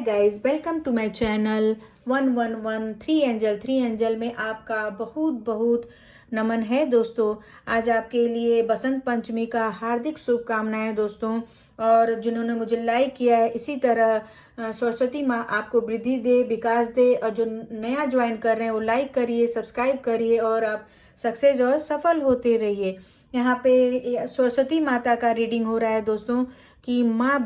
Guys, welcome to my channel 1113 angel में आपका बहुत बहुत नमन है दोस्तों। आज आपके लिए बसंत पंचमी का हार्दिक शुभकामनाएं दोस्तों। और जिन्होंने मुझे लाइक किया है, इसी तरह सरस्वती माँ आपको वृद्धि दे, विकास दे। और जो नया ज्वाइन कर रहे हैं वो लाइक करिए, सब्सक्राइब करिए और आप सक्सेस और सफल होते रहिए। यहाँ पे सरस्वती माता का रीडिंग हो रहा है दोस्तों कि माँ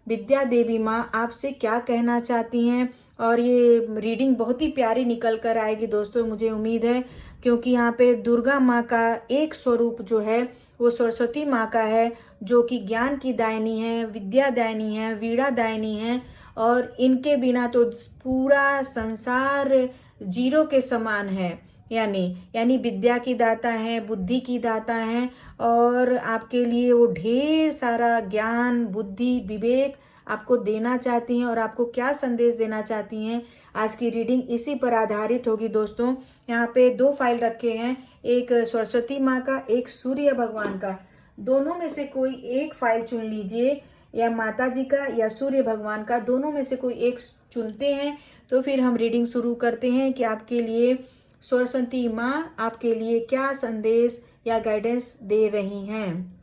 विद्या देवी माँ आपसे क्या कहना चाहती हैं। और ये रीडिंग बहुत ही प्यारी निकल कर आएगी दोस्तों, मुझे उम्मीद है, क्योंकि यहाँ पे दुर्गा माँ का एक स्वरूप जो है वो सरस्वती माँ का है, जो कि ज्ञान की दायनी है, विद्या दायनी है, वीणा दायनी है। और इनके बिना तो पूरा संसार जीरो के समान है। यानी विद्या की दाता है, बुद्धि की दाता है। और आपके लिए वो ढेर सारा ज्ञान, बुद्धि, विवेक आपको देना चाहती हैं। और आपको क्या संदेश देना चाहती हैं, आज की रीडिंग इसी पर आधारित होगी दोस्तों। यहाँ पे दो फाइल रखे हैं, एक सरस्वती माँ का, एक सूर्य भगवान का। दोनों में से कोई एक फाइल चुन लीजिए, या माता जी का या सूर्य भगवान का, दोनों में से कोई एक चुनते हैं। तो फिर हम रीडिंग शुरू करते हैं कि आपके लिए सरस्वती माँ आपके लिए क्या संदेश या गाइडेंस दे रही हैं।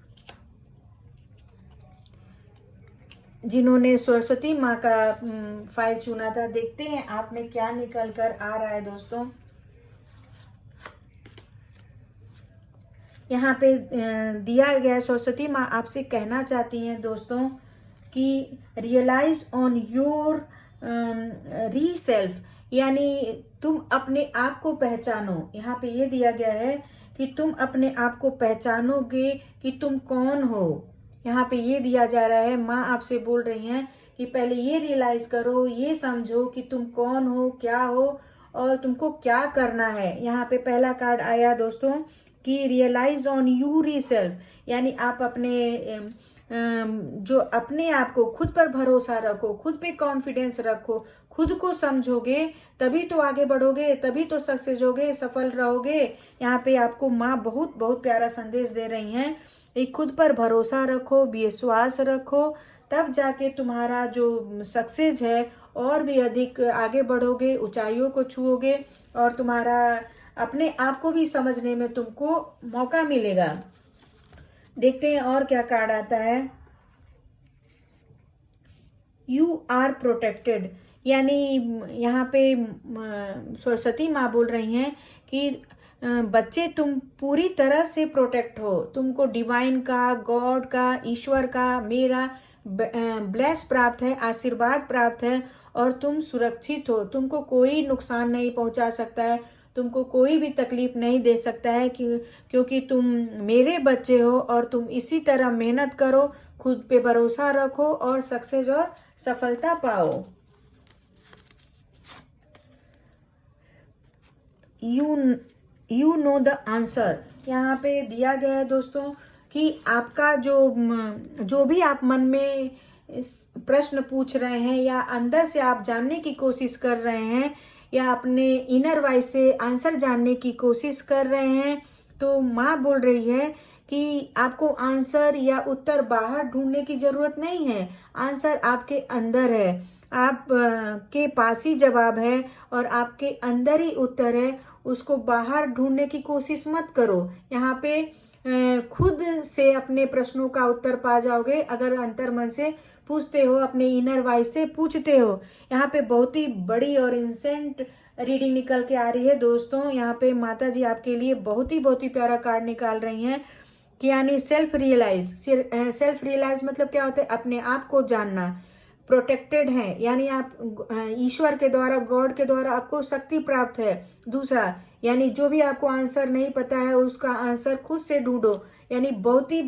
जिन्होंने सरस्वती माँ का फाइल चुना था, देखते हैं आप में क्या निकल कर आ रहा है दोस्तों। यहाँ पे दिया गया, सरस्वती माँ आपसे कहना चाहती हैं दोस्तों कि रियलाइज ऑन योर री सेल्फ, यानी तुम अपने आप को पहचानो। यहाँ पे ये दिया गया है कि तुम अपने आप को पहचानोगे कि तुम कौन हो। यहाँ पे ये दिया जा रहा है, माँ आपसे बोल रही हैं कि पहले ये रियलाइज करो, ये समझो कि तुम कौन हो, क्या हो और तुमको क्या करना है। यहाँ पे पहला कार्ड आया दोस्तों कि रियलाइज ऑन यू री सेल्फ, यानी आप अपने जो अपने आप को, खुद पर भरोसा रखो, खुद पे कॉन्फिडेंस रखो, खुद को समझोगे तभी तो आगे बढ़ोगे, तभी तो सक्सेस होगे, सफल रहोगे। यहाँ पे आपको माँ बहुत बहुत प्यारा संदेश दे रही हैं, एक खुद पर भरोसा रखो, विश्वास रखो, तब जाके तुम्हारा जो सक्सेस है और भी अधिक आगे बढ़ोगे, ऊंचाइयों को छुओगे और तुम्हारा अपने आप को भी समझने में तुमको मौका मिलेगा। देखते हैं और क्या कार्ड आता है। यू आर प्रोटेक्टेड, यानी यहाँ पे सरस्वती माँ बोल रही हैं कि बच्चे तुम पूरी तरह से प्रोटेक्ट हो, तुमको डिवाइन का, गॉड का, ईश्वर का मेरा ब्लेस प्राप्त है, आशीर्वाद प्राप्त है और तुम सुरक्षित हो। तुमको कोई नुकसान नहीं पहुंचा सकता है, तुमको कोई भी तकलीफ नहीं दे सकता है क्योंकि तुम मेरे बच्चे हो। और तुम इसी तरह मेहनत करो, खुद पे भरोसा रखो और सक्सेस और सफलता पाओ। यू नो द आंसर, यहाँ पे दिया गया है दोस्तों कि आपका जो भी आप मन में प्रश्न पूछ रहे हैं या अंदर से आप जानने की कोशिश कर रहे हैं या अपने इनर वॉइस से आंसर जानने की कोशिश कर रहे हैं, तो माँ बोल रही है कि आपको आंसर या उत्तर बाहर ढूंढने की जरूरत नहीं है, आंसर आपके अंदर है, आप के पास ही जवाब है और आपके अंदर ही उत्तर है। उसको बाहर ढूंढने की कोशिश मत करो। यहाँ पे खुद से अपने प्रश्नों का उत्तर पा जाओगे अगर अंतर मन से पूछते हो, अपने इनर वॉइस से पूछते हो। यहाँ पे बहुत ही बड़ी और इंसेंट रीडिंग निकल के आ रही है दोस्तों। यहाँ पे माता जी आपके लिए बहुत ही प्यारा कार्ड निकाल रही हैं कि यानी सेल्फ रियलाइज मतलब क्या होता है, अपने आप को जानना। प्रोटेक्टेड है, यानी आप ईश्वर के द्वारा, गॉड के द्वारा आपको शक्ति प्राप्त है। दूसरा, यानी जो भी आपको आंसर नहीं पता है उसका आंसर खुद से ढूंढो। यानी बहुत ही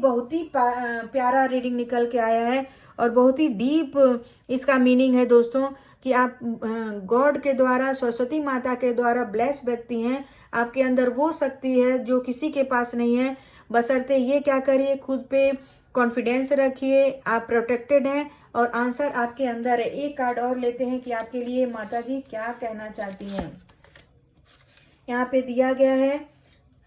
प्यारा रीडिंग निकल के आया है और बहुत ही डीप इसका मीनिंग है दोस्तों कि आप गॉड के द्वारा, सरस्वती माता के द्वारा ब्लेस व्यक्ति हैं। आपके अंदर वो शक्ति है जो किसी के पास नहीं है, बशर्ते ये क्या करिए, खुद पे कॉन्फिडेंस रखिए, आप प्रोटेक्टेड हैं और आंसर आपके अंदर है। एक कार्ड और लेते हैं कि आपके लिए माता जी क्या कहना चाहती हैं। यहाँ पे दिया गया है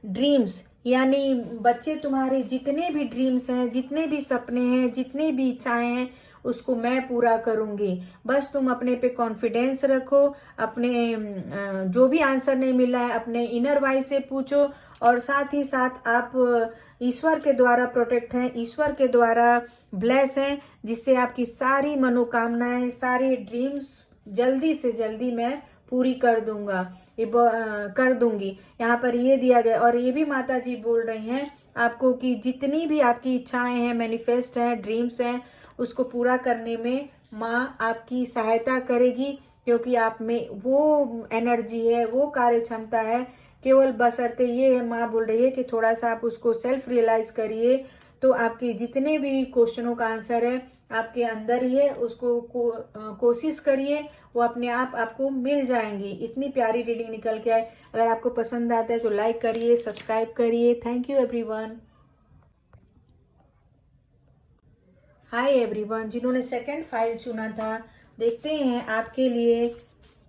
ड्रीम्स, यानी बच्चे तुम्हारे जितने भी ड्रीम्स हैं, जितने भी सपने हैं, जितनी भी इच्छाएं हैं, उसको मैं पूरा करूंगी। बस तुम अपने पे कॉन्फिडेंस रखो, अपने जो भी आंसर नहीं मिला है अपने इनर वॉइस से पूछो, और साथ ही साथ आप ईश्वर के द्वारा प्रोटेक्ट हैं, ईश्वर के द्वारा ब्लेस हैं, जिससे आपकी सारी मनोकामनाएं, सारी ड्रीम्स जल्दी से जल्दी मैं पूरी कर दूंगा, कर दूंगी। यहाँ पर ये दिया गया, और ये भी माता जी बोल रही हैं आपको कि जितनी भी आपकी इच्छाएं हैं, मैनिफेस्ट हैं, ड्रीम्स हैं, उसको पूरा करने में माँ आपकी सहायता करेगी, क्योंकि आप में वो एनर्जी है, वो कार्य क्षमता है। केवल बशर्ते ये है, माँ बोल रही है कि थोड़ा सा आप उसको सेल्फ रियलाइज करिए, तो आपके जितने भी क्वेश्चनों का आंसर है आपके अंदर ही है, उसको कोशिश करिए, वो अपने आप आपको मिल जाएंगी। इतनी प्यारी रीडिंग निकल के आए। अगर आपको पसंद आता है तो लाइक करिए, सब्सक्राइब करिए। Thank you everyone. Hi everyone, जिन्होंने सेकंड फाइल चुना था, देखते हैं आपके लिए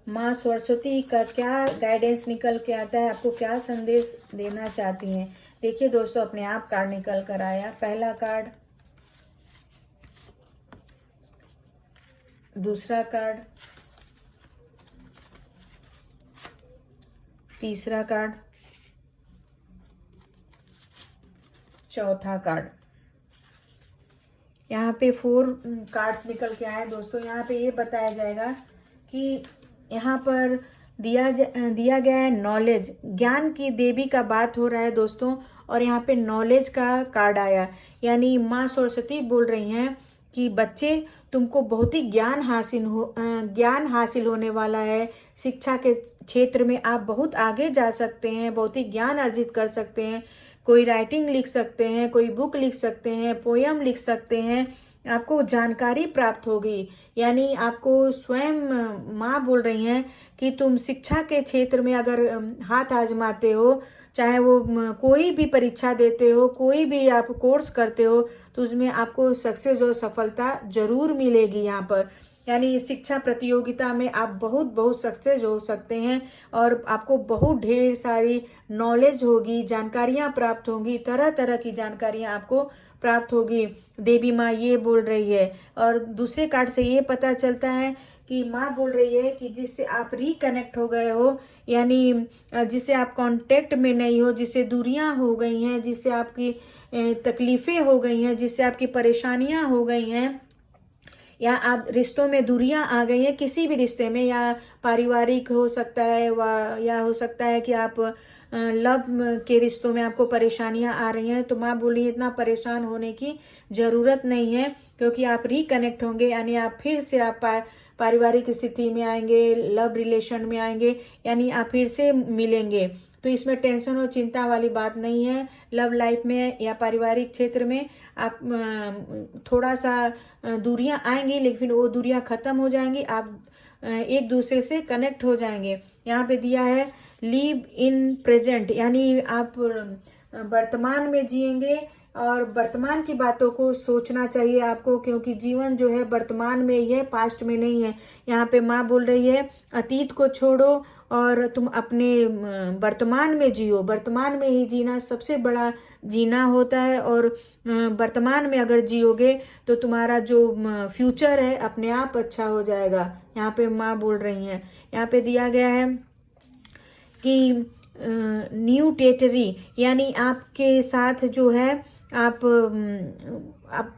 माँ सरस्वती का क्या गाइडेंस निकल के आता है, आपको क्या संदेश देना चाहती हैं। देखिए दोस्तों, अपने आप कार्ड निकल कर आया। पहला कार्ड, दूसरा कार्ड, तीसरा कार्ड, चौथा कार्ड। यहाँ पे 4 कार्ड्स निकल के आए दोस्तों। यहाँ पे ये बताया जाएगा कि यहाँ पर दिया गया है नॉलेज, ज्ञान की देवी का बात हो रहा है दोस्तों, और यहाँ पे नॉलेज का कार्ड आया। यानी माँ सरस्वती बोल रही हैं कि बच्चे, तुमको बहुत ही ज्ञान हासिल होने वाला है। शिक्षा के क्षेत्र में आप बहुत आगे जा सकते हैं, बहुत ही ज्ञान अर्जित कर सकते हैं। कोई राइटिंग लिख सकते हैं, कोई बुक लिख सकते हैं, पोयम लिख सकते हैं, आपको जानकारी प्राप्त होगी। यानी आपको स्वयं माँ बोल रही हैं कि तुम शिक्षा के क्षेत्र में अगर हाथ आजमाते हो, चाहे वो कोई भी परीक्षा देते हो, कोई भी आप कोर्स करते हो, तो उसमें आपको सक्सेस और सफलता जरूर मिलेगी यहाँ पर। यानी शिक्षा प्रतियोगिता में आप बहुत सक्सेस हो सकते हैं, और आपको बहुत ढेर सारी नॉलेज होगी, जानकारियाँ प्राप्त होंगी, तरह तरह की जानकारियाँ आपको प्राप्त होगी। देवी माँ ये बोल रही है। और दूसरे कार्ड से ये पता चलता है कि माँ बोल रही है कि जिससे आप रिकनेक्ट हो गए हो, यानी जिससे आप कांटेक्ट में नहीं हो, जिससे दूरियां हो गई हैं, जिससे आपकी तकलीफें हो गई हैं, जिससे आपकी परेशानियां हो गई हैं, या आप रिश्तों में दूरियां आ गई हैं, किसी भी रिश्ते में, या पारिवारिक हो सकता है, या हो सकता है कि आप लव के रिश्तों में आपको परेशानियां आ रही हैं। तो माँ बोली इतना परेशान होने की ज़रूरत नहीं है, क्योंकि आप रिकनेक्ट होंगे, यानी आप फिर से आप पारिवारिक स्थिति में आएंगे, लव रिलेशन में आएंगे, यानी आप फिर से मिलेंगे। तो इसमें टेंशन और चिंता वाली बात नहीं है। लव लाइफ में या पारिवारिक क्षेत्र में आप थोड़ा सा दूरियां आएंगी, लेकिन वो दूरियां खत्म हो जाएंगी, आप एक दूसरे से कनेक्ट हो जाएंगे। यहाँ पे दिया है लिव इन प्रेजेंट, यानी आप वर्तमान में जिएंगे, और वर्तमान की बातों को सोचना चाहिए आपको, क्योंकि जीवन जो है वर्तमान में ही है, पास्ट में नहीं है। यहाँ पे माँ बोल रही है अतीत को छोड़ो और तुम अपने वर्तमान में जियो। वर्तमान में ही जीना सबसे बड़ा जीना होता है, और वर्तमान में अगर जियोगे तो तुम्हारा जो फ्यूचर है अपने आप अच्छा हो जाएगा। यहाँ पे माँ बोल रही हैं। यहाँ पे दिया गया है कि न्यू टेरिटरी, यानी आपके साथ जो है आप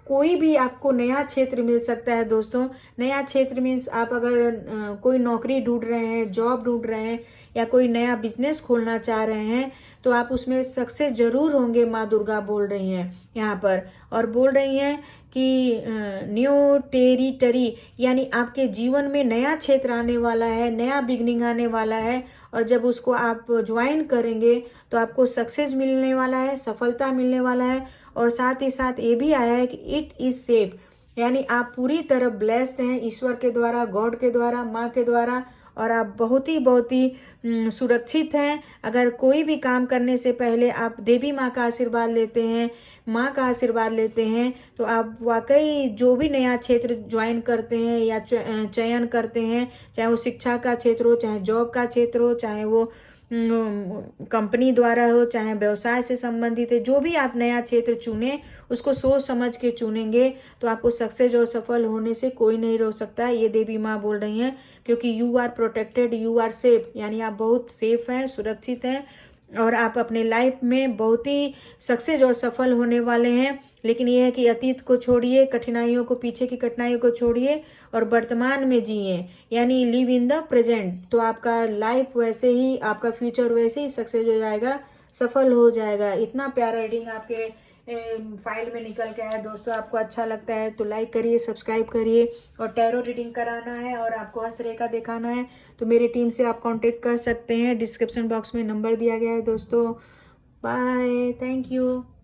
कोई भी आपको नया क्षेत्र मिल सकता है दोस्तों। नया क्षेत्र मीन्स आप अगर कोई नौकरी ढूंढ रहे हैं, जॉब ढूंढ रहे हैं, या कोई नया बिजनेस खोलना चाह रहे हैं, तो आप उसमें सक्सेस जरूर होंगे, माँ दुर्गा बोल रही हैं यहाँ पर। और बोल रही हैं कि न्यू टेरिटरी, यानी आपके जीवन में नया क्षेत्र आने वाला है, नया बिगनिंग आने वाला है, और जब उसको आप ज्वाइन करेंगे तो आपको सक्सेस मिलने वाला है, सफलता मिलने वाला है। और साथ ही साथ ये भी आया है कि इट इज सेफ, यानी आप पूरी तरह ब्लेस्ड हैं ईश्वर के द्वारा, गॉड के द्वारा, माँ के द्वारा, और आप बहुत ही सुरक्षित हैं। अगर कोई भी काम करने से पहले आप देवी माँ का आशीर्वाद लेते हैं, माँ का आशीर्वाद लेते हैं, तो आप वाकई जो भी नया क्षेत्र ज्वाइन करते हैं या चयन करते हैं, चाहे वो शिक्षा का क्षेत्र हो, चाहे जॉब का क्षेत्र हो, चाहे वो कंपनी द्वारा हो, चाहे व्यवसाय से संबंधित है, जो भी आप नया क्षेत्र चुने उसको सोच समझ के चुनेंगे तो आपको सक्सेस और सफल होने से कोई नहीं रोक सकता। ये देवी माँ बोल रही हैं, क्योंकि you are protected, you are safe, यानी आप बहुत सेफ हैं, सुरक्षित हैं और आप अपने लाइफ में बहुत ही सक्सेस और सफल होने वाले हैं। लेकिन यह है कि अतीत को छोड़िए, कठिनाइयों को, पीछे की कठिनाइयों को छोड़िए और वर्तमान में जिए, यानी लिव इन द प्रेजेंट। तो आपका लाइफ वैसे ही, आपका फ्यूचर वैसे ही सक्सेस हो जाएगा, सफल हो जाएगा। इतना प्यारा रीडिंग आपके फाइल में निकल के आया। दोस्तों आपको अच्छा लगता है तो लाइक करिए, सब्सक्राइब करिए। और टैरो रीडिंग कराना है और आपको हस्तरेखा दिखाना है तो मेरी टीम से आप कांटेक्ट कर सकते हैं। डिस्क्रिप्शन बॉक्स में नंबर दिया गया है दोस्तों। Bye, thank you.